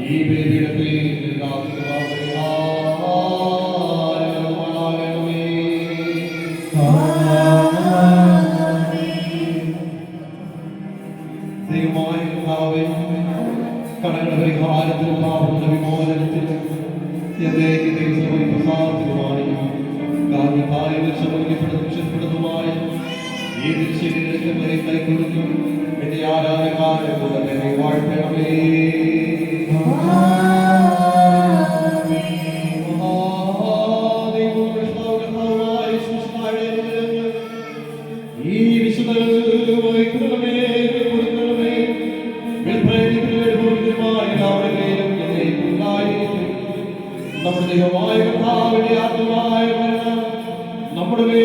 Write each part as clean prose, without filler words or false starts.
ഈ ബലിയുടെ പേരിൽ ദൈവമായ കർത്താവേ, കടങ്ങളുടെ പരിഹാരത്തിനും പാപങ്ങളുടെ വിമോചനത്തിനും പ്രസാദത്തിനുമായി കാരണത്തായ വിഷമപ്പെടുന്നതുമായ ഈ ശരീരത്തെ കൈക്കൊള്ളുന്നു. എന്റെ ആരാധനക്കാരെ വാഴ്ത്തണമേ. ഈ വിശുദ്ധമായി നമ്മുടെ ദൈവമായ കർത്താവിന്റെ ആത്മായ മരണം നമ്മുടെ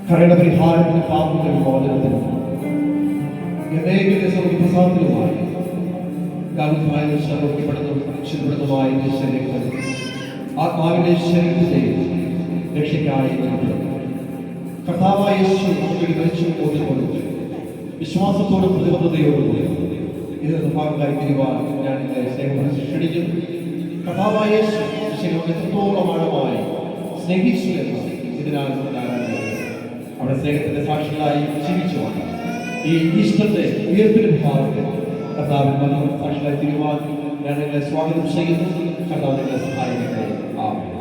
കരയുടെ പരിഹാരത്തിന് പാപങ്ങളുടെ വിമോചനത്തിന് പ്രസാദത്തിലുമായി രക്ഷപ്പെടുന്നതുമായ ശരീരത്തിൽ ആത്മാവിന്റെ ശരീരത്തെ രക്ഷയ്ക്കായി കർത്താവായ യേശു നമുക്ക് മരിച്ചു ബോധ്യപ്പെടും. വിശ്വാസത്തോടും പ്രതിബദ്ധതയോടും ഇതിന് ഭാഗമായി തിരുവാൻ ഞാൻ ഇന്നലെ സ്നേഹം ക്ഷണിക്കുന്നു. കർത്താവായ യേശു എത്രത്തോളം ആഴമായി സ്നേഹിച്ചു എന്ന് ഇതിനാൽ അവിടെ സ്നേഹത്തിന്റെ സാക്ഷികളായി ജീവിച്ചുകൊണ്ട് ഈ ഈസ്റ്ററിന്റെ ഉയർപ്പിന്റെ ഭാഗത്ത് കർത്താവിന്റെ സാക്ഷികളായി തിരുവാൻ ഞാൻ നിങ്ങളെ സ്വാഗതം ചെയ്യുന്നു. കർത്താവ് നിങ്ങളെ സഹായിക്കട്ടെ. ആമേൻ.